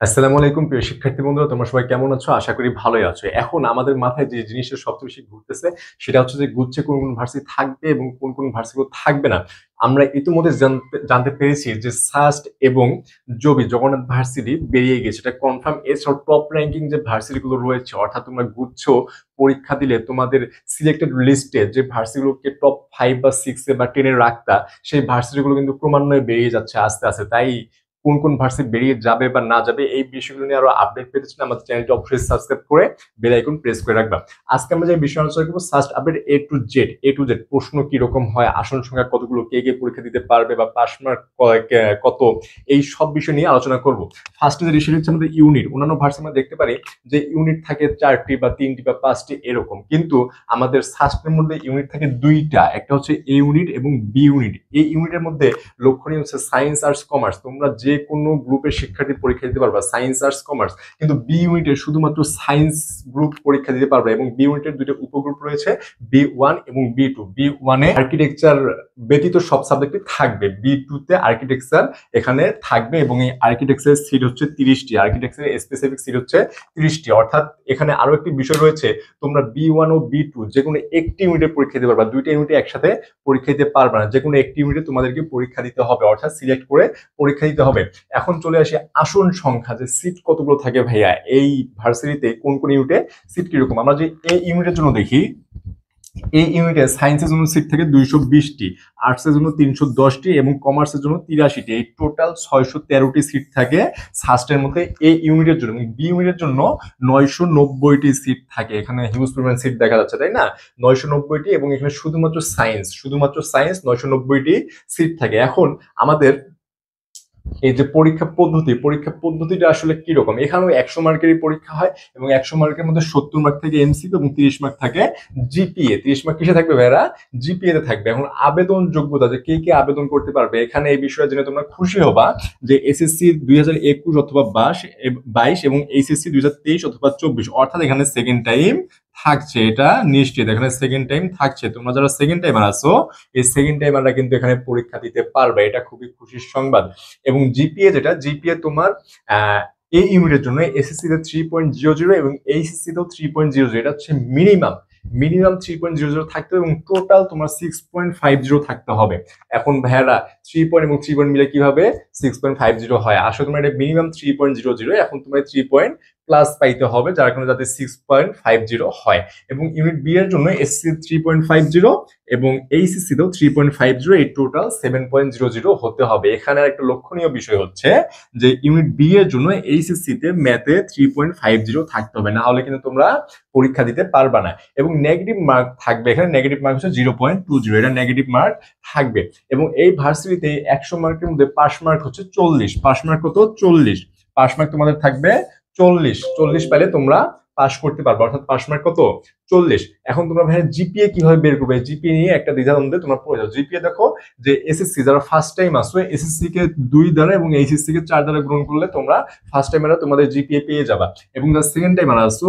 আসসালামু আলাইকুম প্রিয় শিক্ষার্থী বন্ধুরা, তোমরা সবাই কেমন আছো? আশা করি ভালোই আছো। এখন আমাদের মাথায় যে জিনিসটা সবচেয়ে বেশি ঘুরতেছে সেটা হচ্ছে যে গুচ্ছে কোন কোন ভার্সিটি থাকবে এবং কোন কোন ভার্সিটি থাকবে না। আমরা ইতিমধ্যে জানতে পেরেছি যে সাস্ট এবং জবি জগন্নাথ ভার্সিটি বেরিয়ে গেছে, এটা কনফার্ম। এছাড়াও টপ র্যাঙ্কিং যে ভার্সিটি গুলো রয়েছে, অর্থাৎ তোমরা গুচ্ছ পরীক্ষা দিলে তোমাদের সিলেক্টেড লিস্টে যে ভার্সিটিগুলোকে টপ 5 বা 6 বা 10 রাখতা, সেই ভার্সিটিগুলো কিন্তু ক্রমান্বয়ে বেরিয়ে যাচ্ছে আস্তে আস্তে। তাই কোন কোন ভার্সিটি বেরিয়ে যাবে বা না যাবে এই বিষয়গুলো নিয়ে আরো আপডেট পেতে চাইলে আমাদের চ্যানেলটি অবশ্যই সাবস্ক্রাইব করে বেল আইকন প্রেস করে রাখবা। আজকে আমরা যে বিষয় আলোচনা করবো, first update A to Z প্রশ্ন কি রকম হয়, আসন সংখ্যা কতগুলো, কে কে পরীক্ষা দিতে পারবে বা পাস মার্ক কত, এই সব বিষয় নিয়ে আলোচনা করব। ফার্স্টে যে বিষয় হচ্ছে আমাদের ইউনিট। অন্যান্য ভার্সিটি আমরা দেখতে পারি যে ইউনিট থাকে 4টি বা 3টি বা 5টি এরকম, কিন্তু আমাদের সাস্টের মধ্যে ইউনিট থাকে 2টা, একটা হচ্ছে এ ইউনিট এবং বি ইউনিট। এই ইউনিটের মধ্যে লক্ষণীয় হচ্ছে সায়েন্স, আর্টস, কমার্স। তোমরা যে কোনো গ্রুপের শিক্ষার্থী পরীক্ষা দিতে পারবা, সায়েন্স, আর্টস, কমার্স। কিন্তু বি ইউনিটে শুধুমাত্র সায়েন্স গ্রুপ পরীক্ষা দিতে পারবে। এবং বি ইউনিটের দুটো উপগ্রুপ রয়েছে, বি 1 এবং বি 2। বি 1-এ আর্কিটেকচার ব্যতীত সব সাবজেক্টই থাকবে, বি 2-তে আর্কিটেকচার এখানে থাকবে এবং এই আর্কিটেকচারের সিট হচ্ছে 30টি, আর্কিটেকচারের স্পেসিফিক সিট হচ্ছে 30টি। অর্থাৎ এখানে আরো একটি বিষয় রয়েছে, তোমরা বি 1 ও বি 2 যে কোনো একটি ইউনিটে পরীক্ষা দিতে পারবা, দুইটা ইউনিটে একসাথে পরীক্ষা দিতে পারবে না। যে কোনো একটি ইউনিটে তোমাদেরকে পরীক্ষা দিতে হবে, অর্থাৎ সিলেক্ট করে পরীক্ষা দিতে হবে। এখন চলে আসি আসন সংখ্যা, যে সিট কতগুলো থাকে ভাইয়া এই ভার্সিটিতে, কোন কোন ইউনিটে সিট কিরকম। আমরা যে এই ইউনিটের জন্য দেখি, এই ইউনিটে সায়েন্সের জন্য সিট থাকে 220টি, আর্টসের জন্য 310টি এবং কমার্সের জন্য 83টি। এই টোটাল 613টি সিট থাকে সাস্টের মধ্যে এই ইউনিটের জন্য। বি ইউনিটের জন্য 990টি সিট থাকে। এখানে হিউজ পরিমাণ সিট দেখা যাচ্ছে, তাই না? 990টি, এবং এখানে শুধুমাত্র সায়েন্স 990টি সিট থাকে। এখন আমাদের এই যে পরীক্ষা পদ্ধতিটা আসলে কিরকম, এখানেও 100 মার্কেরই পরীক্ষা হয় এবং 100 মার্কের মধ্যে 70 মার্ক থাকে এমসিকিউ এবং 30 মার্ক থাকে জিপিএ। 30 মার্ক কিসে থাকবে ভাইরা? জিপিএ তে থাকবে। এখন আবেদন যোগ্যতা, যে কে কে আবেদন করতে পারবে, এখানে এই বিষয়ে জেনে তোমরা খুশি হবা যে এসএসসি 2021 অথবা 22 এবং এইচএসসি 2023 অথবা 24, অর্থাৎ এখানে সেকেন্ড টাইম থাকছে, এটা নিশ্চিত। এখানে সেকেন্ড টাইম থাকছে। তোমরা যারা সেকেন্ড টাইমার আছো, এই সেকেন্ড টাইমাররা কিন্তু এখানে পরীক্ষা দিতে পারবে, এটা খুবই খুশির সংবাদ। এবং জিপিএ তোমার এই ইউনিটের জন্য এসএসসি তে 3.00 এবং এইচএসসি তেও 3.00, এটা হচ্ছে মিনিমাম 3.00 থাকতে হবে এবং টোটাল তোমার 6.50 থাকতে হবে। এখন ভাইয়ারা 3 পয়েন্ট এবং 3 পয়েন্ট মিলে কিভাবে 6.50 হয়? আসলে তোমার এটা মিনিমাম 3.00, এখন তোমার 3 পয়েন্ট প্লাস পাইতে হবে, যার কারণে যাতে 6.50 হয়। এবং ইউনিট বি এর জন্য এসসি 3.50 এবং এইচএসসি তেও 3.50, এই টোটাল 7.00 হতে হবে। এখানে একটা লক্ষণীয় বিষয় হচ্ছে যে ইউনিট বি এর জন্য এইচএসসি তে ম্যাথে 3.50 থাকতে হবে, না হলে কিন্তু তোমরা পরীক্ষা দিতে পারবা না। এবং নেগেটিভ মার্ক থাকবে, এখানে নেগেটিভ মার্ক হচ্ছে 0.20, এটা নেগেটিভ মার্ক থাকবে। এবং এই ভার্সিটিতে 100 মার্কের মধ্যে পাস মার্ক হচ্ছে 40। পাস মার্ক কত? 40। পাস মার্ক তোমাদের থাকবে 40 পেলে তোমরা পাস করতে পারবে, অর্থাৎ পাস মার্ক কত? 40। এখন তোমরা ভাই জিপিএ কিভাবে বের করবে, জিপিএ নিয়ে একটা দ্বিধাদ্বন্দ্বে তোমরা পড়ে যাও। জিপিএ দেখো যে এসএসসি যারা ফার্স্ট টাইম আসো, এসএসসি কে 2 দ্বারা এবং এইচএসসি কে 4 দ্বারা গ্রহণ করলে তোমরা ফার্স্ট টাইমারা তোমাদের জিপিএ পেয়ে যাবা। এবং যারা সেকেন্ড টাইমার আসো,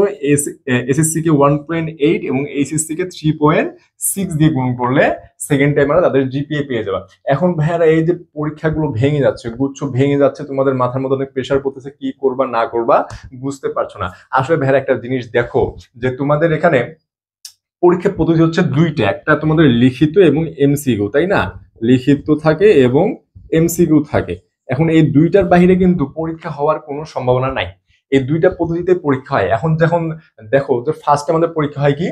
এসএসসি কে 1.8 এবং এইচএসসি কে 3.6 দিয়ে গুণ করলে সেকেন্ড টাইমারা তাদের জিপিএ পেয়ে যাবা। এখন ভাইয়ারা এই যে পরীক্ষাগুলো ভেঙে যাচ্ছে, গুচ্ছ ভেঙে যাচ্ছে, তোমাদের মাথার মধ্যে অনেক প্রেশার পড়তেছে, কি করবা না করবা বুঝতে পারছো না। আসলে ভাইয়ারা একটা জিনিস দেখো, যে তোমাদের এখানে পরীক্ষা পদ্ধতি হচ্ছে 2টা, একটা তোমাদের লিখিত এবং এমসিকিউ, তাই না? লিখিত থাকে এবং এমসিকিউ থাকে। এখন এই 2টার বাহিরে কিন্তু পরীক্ষা হওয়ার কোনো সম্ভাবনা নাই। এই 2টা পদ্ধতিতে পরীক্ষা হয়। এখন যখন দেখো যে ফার্স্টে আমাদের পরীক্ষা হয় কি?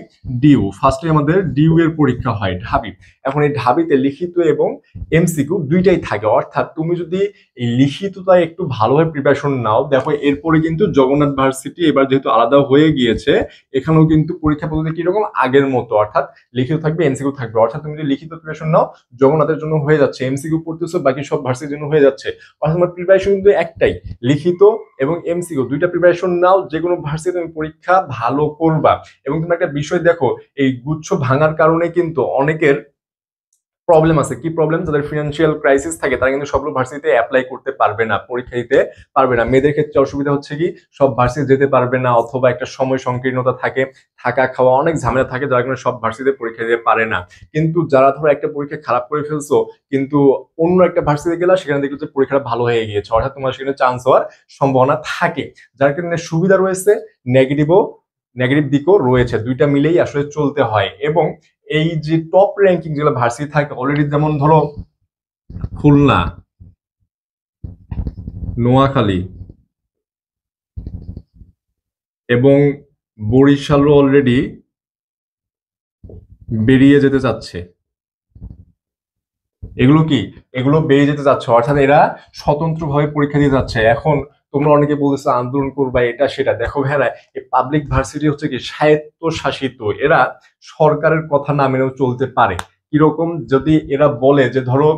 ফার্স্টে আমাদের ডিউ এর পরীক্ষা হয়, ঢাবি। এখন এই ঢাবিতে লিখিত এবং এমসিকিউ 2টাই থাকে। অর্থাৎ তুমি যদি এই লিখিতটা একটু ভালোভাবে প্রিপারেশন নাও, দেখো এরপরে কিন্তু জগন্নাথ ভার্সিটি এবার যেহেতু আলাদা হয়ে গিয়েছে, এখানেও কিন্তু পরীক্ষা পদ্ধতি কিরকম আগের মতো, অর্থাৎ লিখিত থাকবে এমসিকিউ থাকবে। অর্থাৎ তুমি যদি লিখিত প্রিপারেশন নাও, জগন্নাথের জন্য হয়ে যাচ্ছে, এমসিকিউ পড়তেছো বাকি সব ভার্সিটির জন্য হয়ে যাচ্ছে। অর্থাৎ তোমার প্রিপারেশন কিন্তু একটাই, লিখিত এবং এমসিকিউ 2টা প্রিপারেশন নাও, যে কোনো ভার্সিটি তুমি পরীক্ষা ভালো করবা। এবং তুমি একটা বিষয় দেখো, এই গুচ্ছ ভাঙার কারণে কিন্তু অনেকের প্রবলেম আছে। কি প্রবলেম? যাদের ফিনান্সিয়াল ক্রাইসিস থাকে তারা কিন্তু সবগুলো ভার্সিটিতে অ্যাপ্লাই করতে পারবে না, পরীক্ষা দিতে পারবে না। মেয়েদের ক্ষেত্রে অসুবিধা হচ্ছে কি, সব ভার্সিটি যেতে পারবে না, অথবা একটা সময় সংকীর্ণতা থাকে, থাকা খাওয়া অনেক ঝামেলা থাকে, যারা কিন্তু সব ভার্সিটিতে পরীক্ষা দিতে পারে না। কিন্তু যারা ধরো একটা পরীক্ষা খারাপ করে ফেলছো, কিন্তু অন্য একটা ভার্সিটিতে গেলা, সেখানে দেখলো যে পরীক্ষাটা ভালো হয়ে গিয়েছে, অর্থাৎ তোমার সেখানে চান্স হওয়ার সম্ভাবনা থাকে। যার কারণে সুবিধা রয়েছে, নেগেটিভও নেগেটিভ দিকও রয়েছে, দুইটা মিলেই আসলে চলতে হয়। এবং এই যে টপ র্যাঙ্কিং যেগুলো ভার্সিটি থাকে অলরেডি, যেমন ধরো খুলনা, নোয়াখালী এবং বরিশালও অলরেডি বেরিয়ে যেতে চাচ্ছে। এগুলো কি, এগুলো বেরিয়ে যেতে যাচ্ছে, অর্থাৎ এরা স্বতন্ত্রভাবে পরীক্ষা দিতে যাচ্ছে। এখন তোমরা অনেকে বলতেছো আন্দোলন করবা, এটা সেটা। দেখো ভাইরা, এই পাবলিক ভার্সিটি হচ্ছে কি স্বায়ত্ত শাসিত, এরা সরকারের কথা না মেনেও চলতে পারে। কিরকম? যদি এরা বলে যে ধরো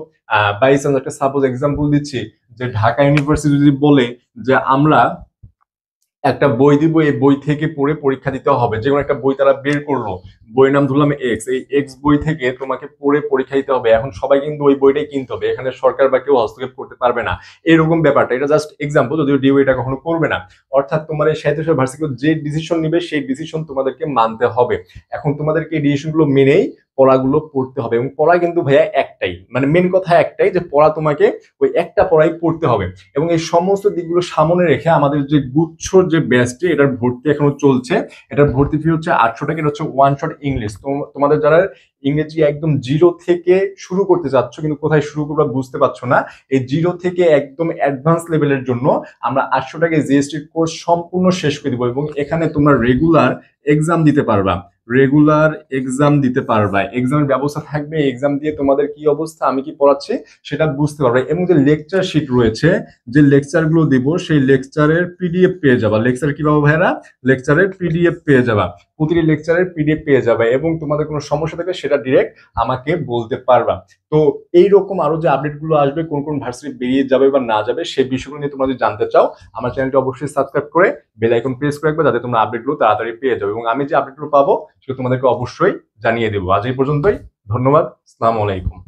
বাই চান্স একটা সাপোজ এক্সাম্পল দিচ্ছি, যে ঢাকা ইউনিভার্সিটি যদি বলে যে আমরা একটা বই দিব, এই বই থেকে পড়ে পরীক্ষা দিতে হবে, যে কোনো একটা বই তারা বের করলো, বইয়ের নাম ধরলাম এক্স, এই এক্স বই থেকে তোমাকে পড়ে পরীক্ষা দিতে হবে। এখন সবাই কিন্তু ওই বইটাই কিনতে হবে, এখানে সরকার বা কেউ হস্তক্ষেপ করতে পারবে না। এরকম ব্যাপারটা, এটা জাস্ট এক্সাম্পল, যদিও ডিও এটা কখনো করবে না। অর্থাৎ তোমার এই সাহিত্য ভার্সিটি যে ডিসিশন নিবে সেই ডিসিশন তোমাদেরকে মানতে হবে। এখন তোমাদেরকে এই ডিসিশন গুলো মেনেই পড়াগুলো পড়তে হবে। এবং পড়া কিন্তু ভাইয়া একটাই, মানে মেন কথা একটাই, যে পড়া তোমাকে ওই একটা পড়াই পড়তে হবে। এবং এই সমস্ত দিকগুলো সামনে রেখে আমাদের যে গুচ্ছর যে ব্যাচটি, এটার ভর্তি এখনো চলছে। এটার ভর্তি ফি হচ্ছে 800 টাকা। এটা হচ্ছে ওয়ান শট ইংলিশ। তোমাদের যারা ইংরেজি একদম জিরো থেকে শুরু করতে চাচ্ছ, কিন্তু কোথায় শুরু করবে বুঝতে পারছো না, এই জিরো থেকে একদম অ্যাডভান্স লেভেলের জন্য আমরা 800 টাকায় জিএসটি কোর্স সম্পূর্ণ শেষ করে দিব। এবং এখানে তোমরা রেগুলার এক্সাম দিতে পারবা, রেগুলার এক্সাম দিতে পারবা, এক্সামের ব্যবস্থা থাকবে। এক্সাম দিয়ে তোমাদের কি অবস্থা, আমি কি পড়াচ্ছি সেটা বুঝতে পারবে। এবং যে লেকচার শিট রয়েছে, যে লেকচার গুলো দিব, সেই লেকচারের পিডিএফ পেয়ে যাবা। লেকচার কি পাবো ভাইরা? লেকচারের পিডিএফ পেয়ে যাবা, প্রতিটি লেকচারের পিডিএফ পেয়ে যাবে। এবং তোমাদের কোনো সমস্যা থাকলে সেটা ডিরেক্ট আমাকে বলতে পারবা। তো এইরকম আরো যে আপডেট গুলো আসবে, কোন কোন ভার্সিটি বেরিয়ে যাবে বা না যাবে, সেই বিষয়গুলো নিয়ে তোমরা যদি জানতে চাও, আমার চ্যানেলটি অবশ্যই সাবস্ক্রাইব করে বেল আইকন প্রেস করে রাখবে, যাতে তোমরা আপডেটগুলো তাড়াতাড়ি পেয়ে যাবে। এবং আমি যে আপডেটগুলো পাবো সেটা তোমাদেরকে অবশ্যই জানিয়ে দেবো। আজ এই পর্যন্তই, ধন্যবাদ, আসসালামু আলাইকুম।